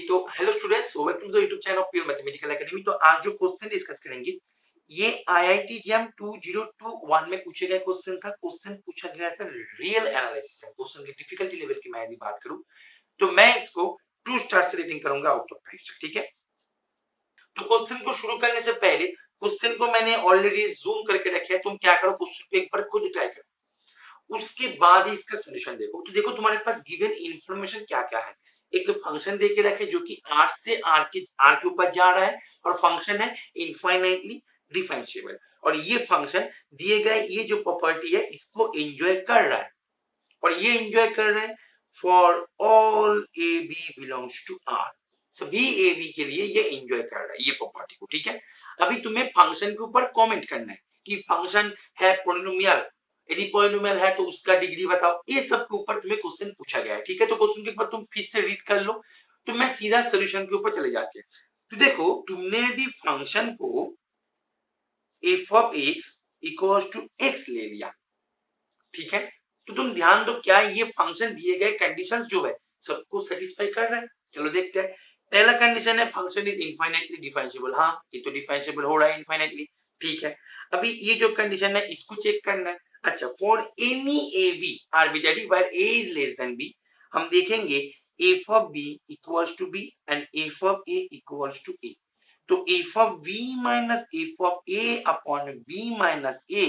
तो hello students, welcome to the YouTube channel of pure mathematical academy. तो आज जो क्वेश्चन डिस्कस करेंगे ये आईआईटी जेईई 2021 में पूछे गए क्वेश्चन था। क्वेश्चन पूछा गया था रियल एनालिसिस है। क्वेश्चन की डिफिकल्टी लेवल की मैं यदि बात करूं तो मैं इसको 2 स्टार से रेटिंग करूंगा आउट ऑफ 5। ठीक है, तो क्वेश्चन को शुरू करने से पहले क्वेश्चन को मैंने ऑलरेडी जूम करके रखा है। तुम क्या करो, क्वेश्चन को एक बार खुद ट्राई करो, उसके बाद ही इसका सॉल्यूशन देखो। तो देखो तुम्हारे पास गिवन इंफॉर्मेशन क्या क्या है। एक फंक्शन देके रखे जो कि r से r के ऊपर जा रहा है और फंक्शन है इनफाइनाइटली डिफरेंशिएबल, और ये फंक्शन दिए गए ये जो प्रॉपर्टी है इसको एंजॉय कर रहा है, और ये एंजॉय कर रहा है for all a b belongs to r। सभी ए बी के लिए ये एंजॉय कर रहा है ये प्रॉपर्टी को। ठीक है, अभी तुम्हें फंक्शन के ऊपर कमेंट करना है कि फंक्शन है पॉलिनोमियल, यदि पॉलिनोमियल है तो उसका डिग्री बताओ। ये सब के ऊपर तुम्हें क्वेश्चन पूछा गया है। ठीक है, तो क्वेश्चन के ऊपर तुम फिर से रीड कर लो। तो मैं सीधा सॉल्यूशन के ऊपर चले जाते हैं। तो देखो, तुमने यदि फंक्शन को f of x equals to x ले लिया, ठीक है, तो तुम ध्यान दो क्या ये फंक्शन दिए गए कंडीशंस जो है सबको सेटिस्फाई कर रहा है। चलो देखते हैं। पहला कंडीशन है फंक्शन इज इनफाइनाइटली डिफरेंशिएबल। हाँ, ये तो डिफरेंशिएबल हो रहा है इनफाइनाइटली। ठीक है, अभी ये जो कंडीशन है इसको चेक करना है। अच्छा, for any a b arbitrary where a is less than b, हम देखेंगे f of b equals to b and f of a equals to a। तो f of b minus f of a upon b minus a,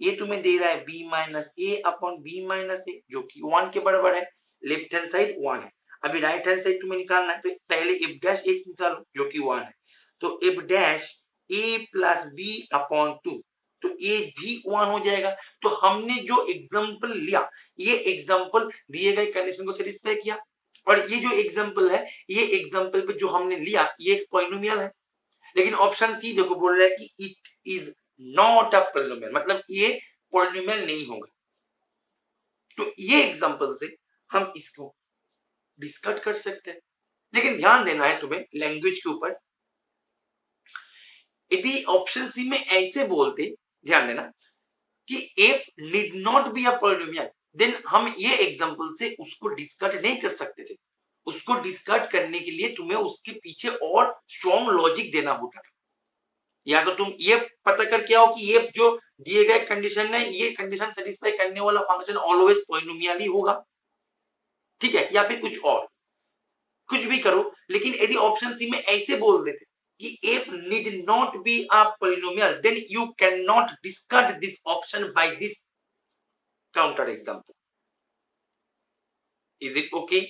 ये तुम्हें दे रहा है b minus a upon b minus a जो कि 1 के बराबर है। लेफ्ट हैंड साइड 1 है। अभी राइट हैंड साइड तुम्हें निकालना है, तो पहले f डैश x निकालो जो कि 1 है। तो f dash a plus b upon 2, तो ये भी 1 हो जाएगा। तो हमने जो एग्जांपल लिया ये एग्जांपल दिए गए कंडीशन को सेटिस्फाई किया, और ये जो एग्जांपल है ये एग्जांपल पे जो हमने लिया ये एक पॉलिनोमियल है। लेकिन ऑप्शन सी देखो बोल रहा है कि it is not a polynomial, मतलब ये पॉलिनोमियल नहीं होगा। तो ये एग्जांपल से हम इसको डिस्कट कर सकते हैं। लेकिन ध्यान देना है तुम्हें लैंग्वेज के ऊपर। यदि ऑप्शन सी में ऐसे बोलते, ध्यान देना कि f need not be a polynomial, then हम ये एग्जांपल से उसको डिस्कट नहीं कर सकते थे। उसको डिस्कट करने के लिए तुम्हें उसके पीछे और स्ट्रॉन्ग लॉजिक देना होता था। या तो तुम ये पता करके आओ कि ये जो दिए गए कंडीशन है ये कंडीशन सेटिस्फाई करने वाला फंक्शन ऑलवेज पॉलिनोमियल ही होगा, ठीक है, या फिर कुछ और, कुछ भी करो। लेकिन यदि ऑप्शन सी में ऐसे बोल देते कि f need not be a polynomial, then you cannot discard this option by this counter example. Is it okay?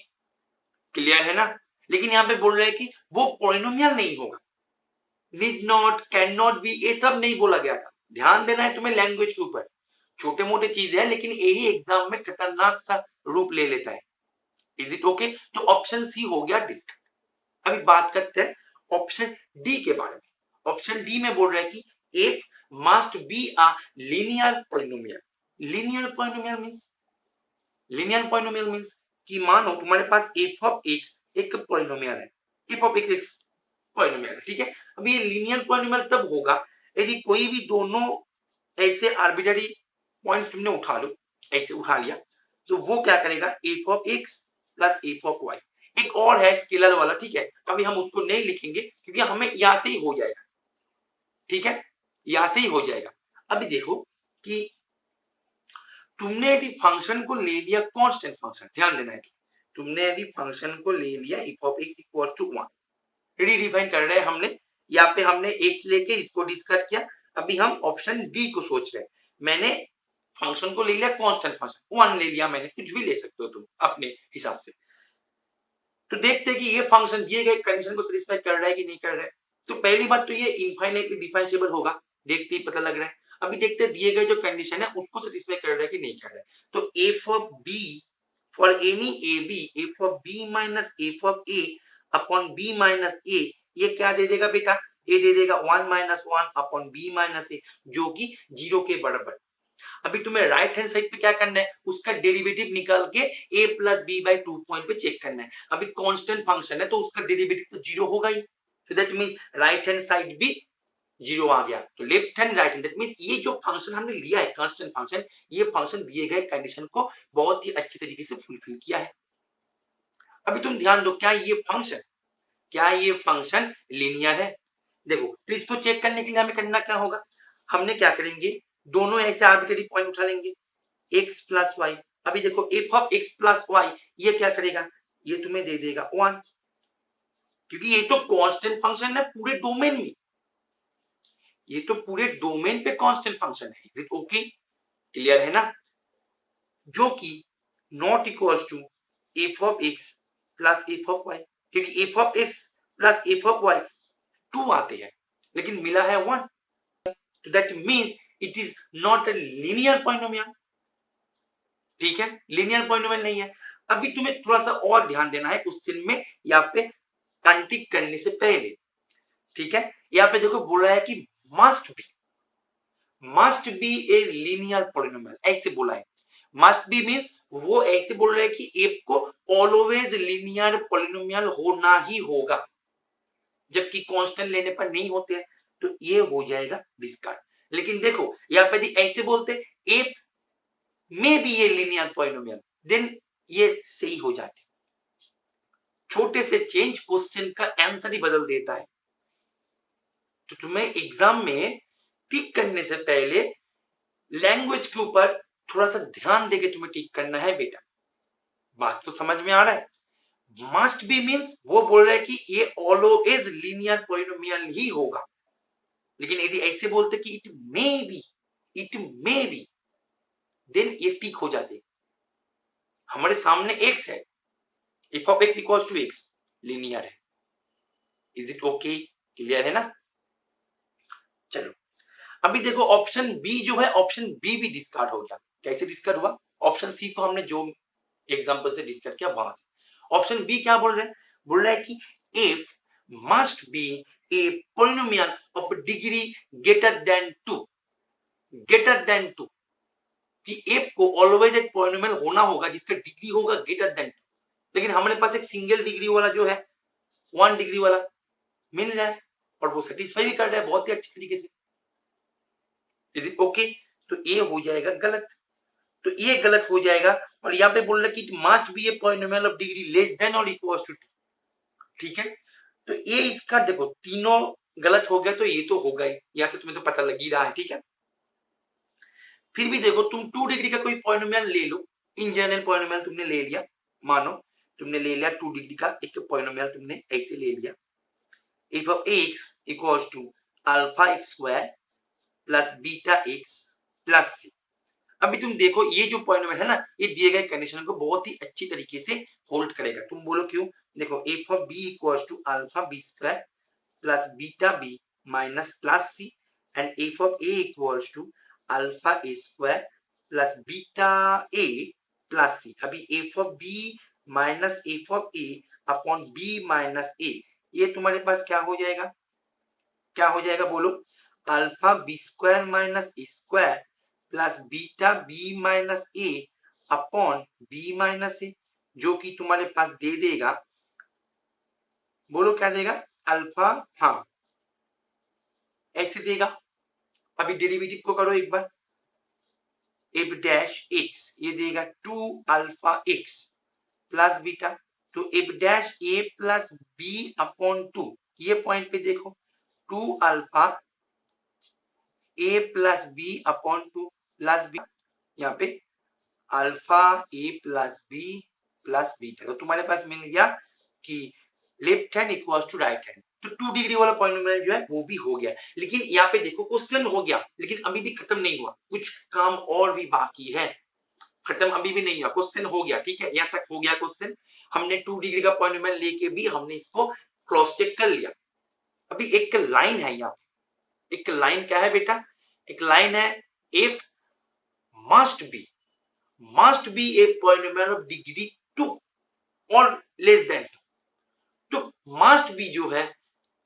Clear है ना? लेकिन यहाँ पे बोल रहे हैं कि वो पॉलिनोमियल नहीं होगा। Need not, can not be, ये सब नहीं बोला गया था। ध्यान देना है तुम्हें लैंग्वेज के ऊपर। छोटे मोटे चीज है लेकिन यही एग्जाम में खतरनाक सा रूप ले लेता है। Is it okay? तो ऑप्शन सी हो गया डिस्कट। अभी बात करते हैं ऑप्शन डी के बारे में। ऑप्शन डी में बोल रहा है कि f must be a linear polynomial। linear polynomial means कि मानो तुम्हारे पास f of x एक पॉलिनोमियल है, f of x एक पॉलिनोमियल है, ठीक है। अब ये लीनियर पॉलिनोमियल तब होगा यदि कोई भी दोनों ऐसे आर्बिट्ररी पॉइंट्स तुमने उठा लो, ऐसे उठा लिया, तो वो क्या करेगा f of x plus f of y। एक और है स्केलर वाला, ठीक है, अभी हम उसको नहीं लिखेंगे क्योंकि हमें यहां से ही हो जाएगा, ठीक है, यहां से ही हो जाएगा। अभी देखो कि तुमने यदि फंक्शन को ले लिया कांस्टेंट फंक्शन, ध्यान देना है, तुमने यदि फंक्शन को ले लिया f of x equal to 1, redefine कर रहे हैं हमने, यहाँ पे हमने x लेके इसको डिस्कट किया। अभी हम ऑप्शन डी को सोच रहे हैं। मैंने फंक्शन को ले लिया कांस्टेंट फंक्शन 1 ले लिया, मैंने कुछ भी ले सकते हो तुम अपने हिसाब से। तो देखते हैं कि ये फंक्शन दिए गए कंडीशन को सेटिस्फाई कर रहा है कि नहीं कर रहा है। तो पहली बात तो ये इनफाइनाइटली डिफरेंशिएबल होगा, देखते ही पता लग रहा है। अभी देखते हैं दिए गए जो कंडीशन है उसको सेटिस्फाई कर रहा है कि नहीं कर रहा है। तो f of b for any a b, f of b minus f of a upon b minus a, ये क्या दे देगा बेटा? ये दे देगा 1 minus 1 upon b minus a जो कि 0 के बराबर। अभी तुम्हें राइट हैंड साइड पे क्या करना है, उसका डेरिवेटिव निकाल के a plus b by 2 point पे चेक करना है। अभी कांस्टेंट फंक्शन है तो उसका डेरिवेटिव तो 0 होगा ही, so that means right hand side भी 0 आ गया। तो left hand right hand, that means ये जो फंक्शन हमने लिया है कांस्टेंट फंक्शन, ये फंक्शन दिए गए कंडीशन को बहुत ही अच्छी तरीके से फुलफिल किया है। अभी तुम ध्यान दो क्या ये फंक्शन क्या ये फंक्शन लीनियर है। देखो तो इसको चेक करने के लिए हमें करना क्या होगा, हमने क्या करेंगे, दोनों ऐसे आर्बिट्रेरी पॉइंट उठा लेंगे x प्लस वाई। अभी देखो f of x plus y ये क्या करेगा, ये तुम्हें दे देगा 1, क्योंकि ये तो कांस्टेंट फंक्शन है पूरे डोमेन में, ये तो पूरे डोमेन पे कांस्टेंट फंक्शन है। इज इट ओके, क्लियर है ना, जो कि not equals to f of x plus f of y, क्योंकि f of x plus f of y 2 आते हैं लेकिन मिला है 1, तो that means it is not a linear polynomial. ठीक है, लीनियर पॉलिनोमियल नहीं है। अभी तुम्हें थोड़ा सा और ध्यान देना है क्वेश्चन में, यहाँ पे अनटिक करने से पहले। ठीक है, यहाँ पे देखो बोला है कि must be a linear polynomial, ऐसे बोला है। मस्ट बी मींस वो ऐसे बोल रहे हैं कि एफ को ऑलवेज लीनियर पॉलिनोमियल होना ही होगा, जबकि कांस्टेंट लेने पर नहीं होते हैं, तो ये हो जाएगा डिस्कार्ड। लेकिन देखो यहाँ पे ऐसे बोलते एफ में भी ये लीनियर पॉलिनोमियल, देन ये सही हो जाते। छोटे से चेंज क्वेश्चन का आंसर ही बदल देता है। तो तुम्हें एग्जाम में टिक करने से पहले लैंग्वेज के ऊपर थोड़ा सा ध्यान देके तुम्हें टिक करना है बेटा। बात तो समझ में आ रहा है। मस्ट बी मींस वो बोल रहा है कि ये ऑलवेज लीनियर पॉलिनोमियल ही होगा, लेकिन यदि ऐसे बोलते कि इट मे बी, देन ये टिक हो जाते। हमारे सामने x है, f of x equals to x, linear है। इज इट ओके, क्लियर है ना। चलो अभी देखो ऑप्शन बी जो है, ऑप्शन बी भी डिस्कार्ड हो गया। कैसे डिस्कार्ड हुआ, ऑप्शन सी को हमने जो एग्जांपल से डिस्कार्ड किया वहां से। ऑप्शन बी क्या बोल रहे हैं, बोल रहा है कि F must be a polynomial of degree greater than 2, greater than 2, कि एफ को ऑलवेज एक पॉलिनोमियल होना होगा जिसका डिग्री होगा ग्रेटर देन 2। लेकिन हमारे पास एक सिंगल डिग्री वाला जो है 1 डिग्री वाला मिल रहा है और वो सेटिस्फाई भी कर रहा है बहुत ही अच्छी तरीके से। इज इट ओके, तो ये हो जाएगा गलत, तो ये गलत हो जाएगा। और यहाँ पे बोल रहा है कि it must be a polynomial of degree less then और इक्वल्स टू 2। ठीक है, तो ये इसका देखो तीनों गलत हो गया, तो ये तो होगा ही, यहाँ से तुम्हें तो पता लग ही रहा है। ठीक है, फिर भी देखो तुम 2 डिग्री का कोई पॉलिनोमियल ले लो, इन जनरल पॉलिनोमियल तुमने ले लिया, मानो तुमने ले लिया 2 डिग्री का एक पॉलिनोमियल, तुमने ऐसे ले लिया f of x equals to alpha x square plus beta x plus c। अभी तुम देखो ये जो पॉलिनोमियल है ना, ये दिए गए कंडीशन को बहुत ही अच्छी तरीके से होल्ड करेगा। तुम बोलो क्यों, देखो f of b equals to alpha b square plus beta b minus plus c and f of a equals to alpha a square plus beta a plus c। अभी f of b minus f of a upon b minus a, ये तुम्हारे पास क्या हो जाएगा, क्या हो जाएगा बोलो, alpha B square minus A square plus beta B minus A upon B minus A, जो कि तुम्हारे पास दे देगा, बोलो क्या देगा, अल्फा, हाँ ऐसे देगा। अभी डेरिवेटिव को करो एक बार, एफ डैश एक्स ये देगा 2 अल्फा एक्स प्लस बीटा, तो F dash A plus B upon 2, ये पॉइंट पे देखो 2 alpha A plus B upon 2 plus B, यहाँ पे अल्फा ए प्लस बीटा, तो तुम्हारे पास मिल गया कि left hand equals to right hand. तो 2 डिग्री वाला पॉलिनोमियल जो है वो भी हो गया। लेकिन यहाँ पे देखो क्वेश्चन हो गया, लेकिन अभी भी खत्म नहीं हुआ, कुछ काम और भी बाकी है, खत्म अभी भी नहीं हुआ, क्वेश्चन हो गया। ठीक है, यहाँ तक हो गया क्वेश्चन, हमने 2 डिग्री का पॉलिनोमियल लेके भी हमने इसको क्रॉस चेक कर लिया। अभी एक लाइन है यहाँ पे, एक लाइन क्या है बेटा, एक लाइन है if must be a polynomial of degree 2 or less than 2। तो must be जो है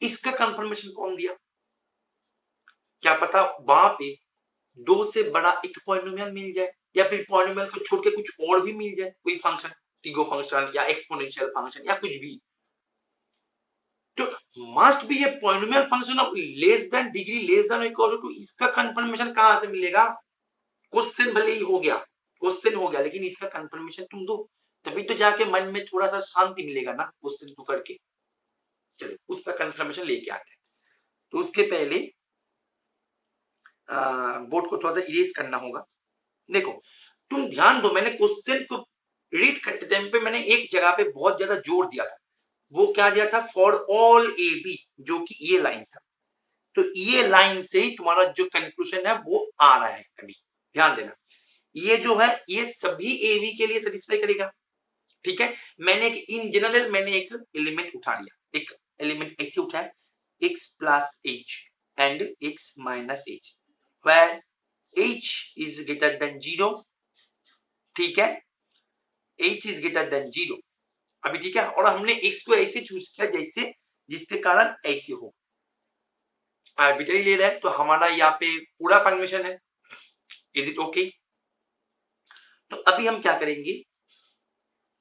इसका कंफर्मेशन कौन दिया, क्या पता वहां पे 2 से बड़ा एक पॉलिनोमियल मिल जाए, या फिर पॉलिनोमियल को छोड़ के कुछ और भी मिल जाए, कोई फंक्शन, टिगो फंक्शन या एक्सपोनेंशियल फंक्शन या कुछ भी। तो must be a polynomial function of less than degree less than equal to, इसका कंफर्मेशन कहां से मिलेगा, क्वेश्चन भले ही हो गया, क्वेश्चन हो गया, लेकिन इसका कंफर्मेशन तुम दो, तभी तो जाके मन में थोड़ा सा शांति मिलेगा ना क्वेश्चन को करके। चलो उसका कंफर्मेशन लेके आते हैं। तो उसके पहले बोर्ड को थोड़ा सा इरेज करना होगा। देखो तुम ध्यान दो, मैंने क्वेश्चन को रीड करते टाइम पे मैंने एक जगह पे बहुत ज्यादा जोर दिया था। वो क्या दिया था? फॉर ऑल ए बी, जो कि ये लाइन था। तो ये लाइन से ही तुम्हारा जो कंक्लूजन है वो आ रहा है। अभी ध्यान देना, ये जो है ये सभी ए बी के लिए सेटिस्फाई करेगा। ठीक है, मैंने एक इन जनरल मैंने एक एलिमेंट उठा लिया, एक एलिमेंट ऐसे उठाया x plus h and x minus h, where h is greater than 0। ठीक है, h is greater than 0 अभी। ठीक है, और हमने x को ऐसे चूज किया जैसे जिसके कारण ऐसे हो, आर्बिट्ररी ले रहा है, तो हमारा यहाँ पे पूरा कन्वेंशन है। Is it okay? तो अभी हम क्या करेंगे,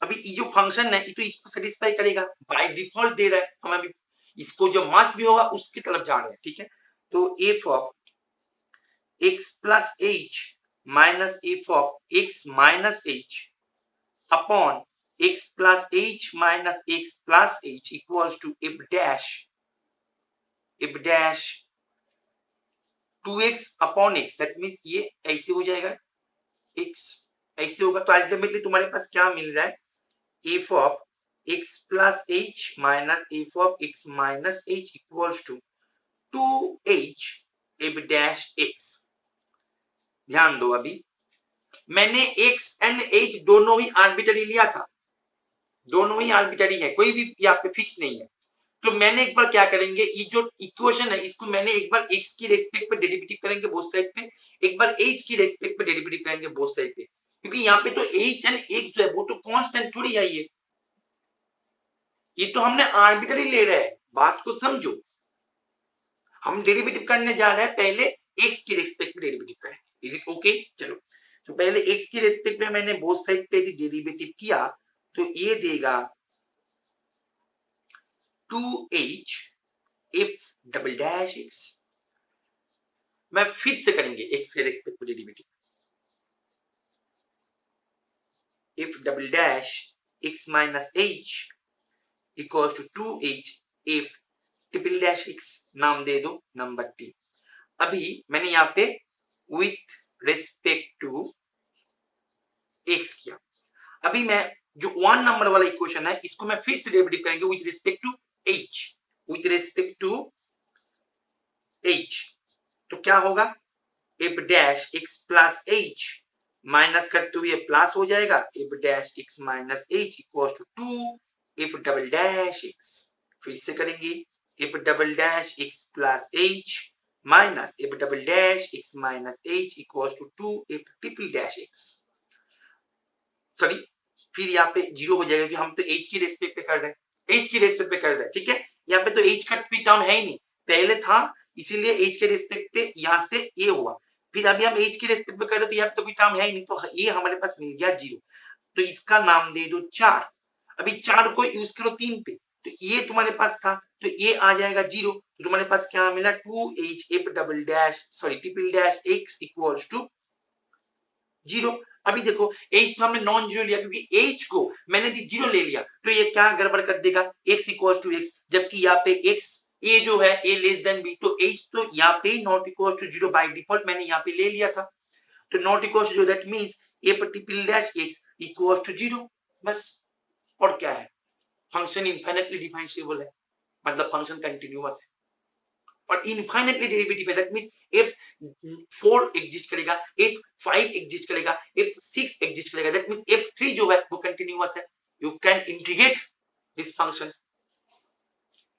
अभी ये जो फंक्शन है ये तो इसको सेटिस्फाई करेगा, बाय डिफॉल्ट दे रहा है हम। अभी इसको जो मस्ट भी होगा उसकी तरफ जा रहे हैं। ठीक है, तो f of x plus h minus f of x minus h upon x plus h minus x plus h equals to f dash 2x upon x। That means ये ऐसे हो जाएगा, x ऐसे होगा। तो अल्टीमेटली तुम्हारे पास क्या मिल रहा है? f of x plus h minus f of x minus h equals to 2h f dash x। ध्यान दो, अभी मैंने x एंड h दोनों ही आर्बिट्ररी लिया था, दोनों ही आर्बिट्ररी है, कोई भी यहाँ पे फिक्स नहीं है। तो मैंने एक बार क्या करेंगे, ये जो इक्वेशन है इसको मैंने एक बार x की रेस्पेक्ट पे डेरिवेटिव करेंगे बोथ साइड पे, एक बार h की रेस्पेक्ट पे डेरिवेटिव करेंगे बोथ साइड पे, क्योंकि यहाँ पे तो h एंड x जो है वो तो कांस्टेंट थोड़ी है। ये तो हमने आर्बिट्ररी ले रहे हैं, बात को समझो। हम डेरिवेटिव करने जा रहे हैं, पहले x की रेस्पेक्ट में डेरिवेटिव करेंगे। Is it okay? चलो, तो पहले x की रेस्पेक्ट में मैंने बोथ साइड पे डेरिवेटिव किया, तो ये देगा 2h if double dash x। मैं फिर से करेंगे x के रेस्पेक्ट में derivative, if double dash x minus h equals to 2h if triple dash x, नाम दे दो नंबर 3। अभी मैंने यहाँ पे विथ रेस्पेक्ट टू x किया। अभी मैं जो 1 नंबर वाला इक्वेशन है इसको मैं फिर से डेरिवेटिव करेंगे with respect to h, with respect to h। तो क्या होगा? f dash x plus h minus करते हुए प्लस हो जाएगा f dash x minus h equals to 2 f double dash x। फिर से करेंगे f double dash x plus h minus f double dash x minus h equals to 2 f triple dash x। Sorry, फिर यहाँ पे zero हो जाएगा, क्योंकि हम तो h की रेस्पेक्ट पे कर रहे हैं, h की रेस्पेक्ट पे कर रहे हैं। ठीक है, यहाँ पे तो h का कोई टर्म है ही नहीं, पहले था, इसीलिए h के रेस्पेक्ट पे यहाँ से ये हुआ। फिर अभी हम h की रेस्पेक्ट पे कर रहे हैं, तो यहाँ पे तो कोई टर्म है ही नहीं, तो ये हमारे पास मिल गया जीरो। तो इसका नाम दे दो 4। अभी 4 को यूज करो 3 पे, तो ये तुम्हारे पास था, तो ये आ जाएगा जीरो। तो तुम्हारे पास क्या मिला? 2h f double dash sorry triple dash x equals to zero. अभी देखो h तो हमने नॉन जीरो लिया, क्योंकि h को मैंने जीरो ले लिया, तो ये क्या गड़बड़ कर देगा? x इक्वल्स टू x, जबकि यहाँ पे x a जो है a लेस देन b, तो h तो यहाँ पे not equals to zero by default मैंने यहाँ पे ले लिया था, तो not equals to zero, that means a triple dash x equals to zero. बस, और क्या है? फंक्शन इनफाइनाइटली डिफरेंशिएबल है, मतलब फंक्शन कंटिन्यूअस है और इनफाइनाइटली डेरिवेटिव है। दैट मींस f4 एग्जिस्ट करेगा, f5 एग्जिस्ट करेगा, f6 एग्जिस्ट करेगा, दैट मींस f3 जो है वो कंटिन्यूअस है। You can integrate this function.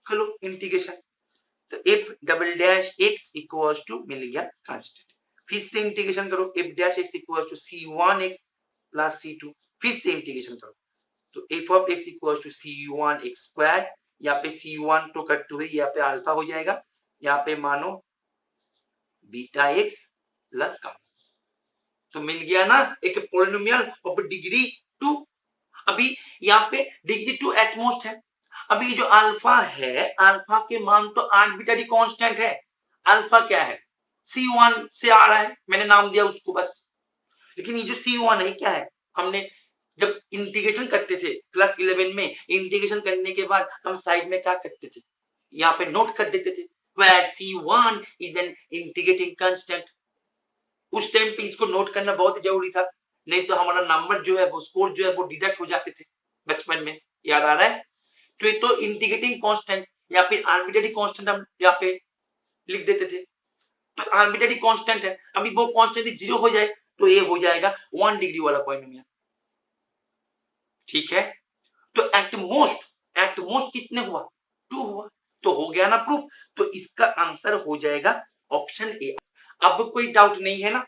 Hello, integration, तो f double dash x equals to मिल गया कांस्टेंट। फिर से इंटीग्रेशन करो, f dash x equals to c1x plus c2। फिर से इंटीग्रेशन करो, तो f of x equals to c1x square. यहाँ पे c1 तो कट हुई, यहाँ पे अल्फा हो जाएगा, यहाँ पे मानो बीटा x प्लस का, तो मिल गया ना एक पॉलिनोमियल ऑफ डिग्री 2। अभी यहाँ पे डिग्री 2 एटमोस्ट है। अभी जो अल्फा है, अल्फा के मान तो आर्बिट्ररी कांस्टेंट है। अल्फा क्या है? c1 से आ रहा है, मैंने नाम दिया उसको बस। लेकिन ये जो c1 है क्या है? हमने जब इंटीग्रेशन करते थे क्लास 11 में, इंटीग्रेशन करने के बाद हम साइड में क्या करते थे, यहाँ पे नोट कर देते थे where C1 is an integrating constant। उस टाइम पे इसको नोट करना बहुत जरूरी था, नहीं तो हमारा नंबर जो है वो स्कोर जो है वो डिडक्ट हो जाते थे बचपन में, याद आ रहा है। तो ये तो इंटीग्रेटिंग कांस्टेंट या फिर आर्बिट्रेरी कांस्टेंट हम यहाँ पे लिख देते थे। तो आर्बिट्रेरी कांस्टेंट है, अभी वो कांस्टेंट यदि 0 हो जाए तो ये हो जाएगा 1 डिग्री वाला पॉलिनोमियल, ठीक है। तो एट मोस्ट कितने हुआ, 2 हुआ, तो हो गया ना प्रूफ। तो इसका आंसर हो जाएगा ऑप्शन ए। अब कोई डाउट नहीं है ना,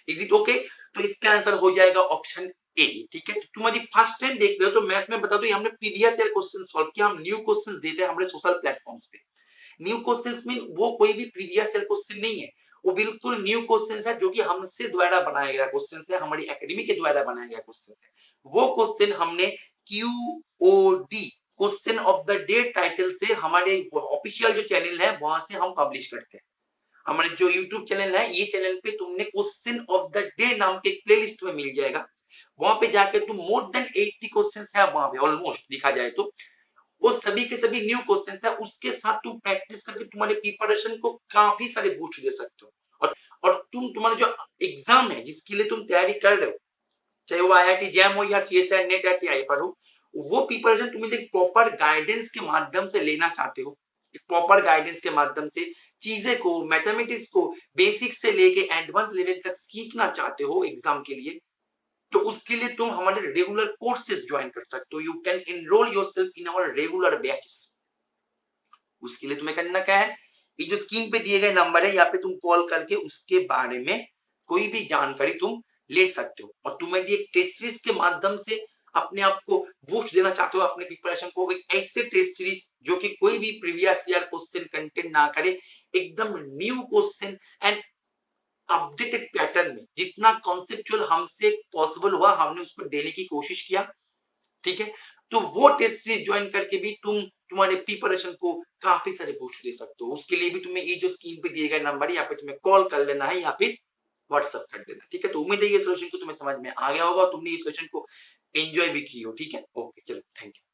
इज इट ओके। तो इसका आंसर हो जाएगा ऑप्शन ए, ठीक है। तो तुम यदि फर्स्ट टाइम देख रहे हो तो मैथ में बता दो, हमने प्रीवियस ईयर क्वेश्चन सॉल्व किया, हम न्यू क्वेश्चंस देते हैं हमारे सोशल प्लेटफॉर्म्स पे। न्यू क्वेश्चंस में वो कोई भी प्रीवियस ईयर क्वेश्चन नहीं है, वो बिल्कुल न्यू क्वेश्चंस है जो कि हमसे द्वारा बनाया गया क्वेश्चंस है, हमारी एकेडमी के द्वारा बनाया गया क्वेश्चन है। वो क्वेश्चन हमने QOD question of the day title से हमारे ऑफिशियल जो चैनल है वहां से हम पब्लिश करते हैं। हमारे जो YouTube चैनल है, ये चैनल पे तुमने क्वेश्चन ऑफ द डे नाम के एक प्लेलिस्ट में मिल जाएगा, वहां पे जाके तुम मोर देन 80 क्वेश्चंस है वहां पे ऑलमोस्ट दिखा जाए तो, वो सभी के सभी न्यू क्वेश्चंस है, उसके साथ तुम प्रैक्टिस करके तुम्हारे प्रिपरेशन को काफी सारे बूस्ट दे सकते हो। और तुम्हारा जो एग्जाम है जिसके लिए तुम तैयारी कर रहे हो, चाहे वो IIT जैम हो या CSIR नेट या TI पर हो, वो प्रिपरेशन तुम एक प्रॉपर गाइडेंस के माध्यम से लेना चाहते हो, एक प्रॉपर गाइडेंस के माध्यम से चीजें को, मैथमेटिक्स को बेसिक से लेके एडवांस लेवल तक सीखना चाहते हो एग्जाम के लिए, तो उसके लिए तुम हमारे रेगुलर कोर्सेज ज्वाइन कर सकते हो। You can enroll yourself in our regular batches. उसके लिए तुम्हें करना क्या है, ये जो स्क्रीन पे दिए गए नंबर है, यहाँ पे तुम कॉल करके उसके बारे में कोई भी जानकारी तुम ले सकते हो। और तुम्हें ये टेस्ट सीरीज के माध्यम से अपने आप को बूस्ट देना चाहते हो, अपने प्रिपरेशन को, एक ऐसे टेस्ट सीरीज जो कि कोई भी प्रीवियस ईयर क्वेश्चन कंटेंट ना करे, एकदम new question and updated pattern में, जितना कॉन्सेप्चुअल हमसे पॉसिबल हुआ हमने उसको देने की कोशिश किया, ठीक है। तो वो टेस्ट सीरीज ज्वाइन करके भी तुम तुम्हारे प्रिपरेशन को काफी सारे बूस्ट दे सकते हो। उसके लिए भी तुम्हें ये जो स्क्रीन पे दिए गए नंबर है, यहाँ पे तुम्हें कॉल कर लेना है या फिर व्हाट्सएप कर देना, ठीक है। तो उम्मीद है ये सोल्यूशन को तुम्हें समझ में आ गया होगा और तुमने इस सोल्यूशन को एंजॉय भी की हो, ठीक है। ओके चलो, थैंक यू।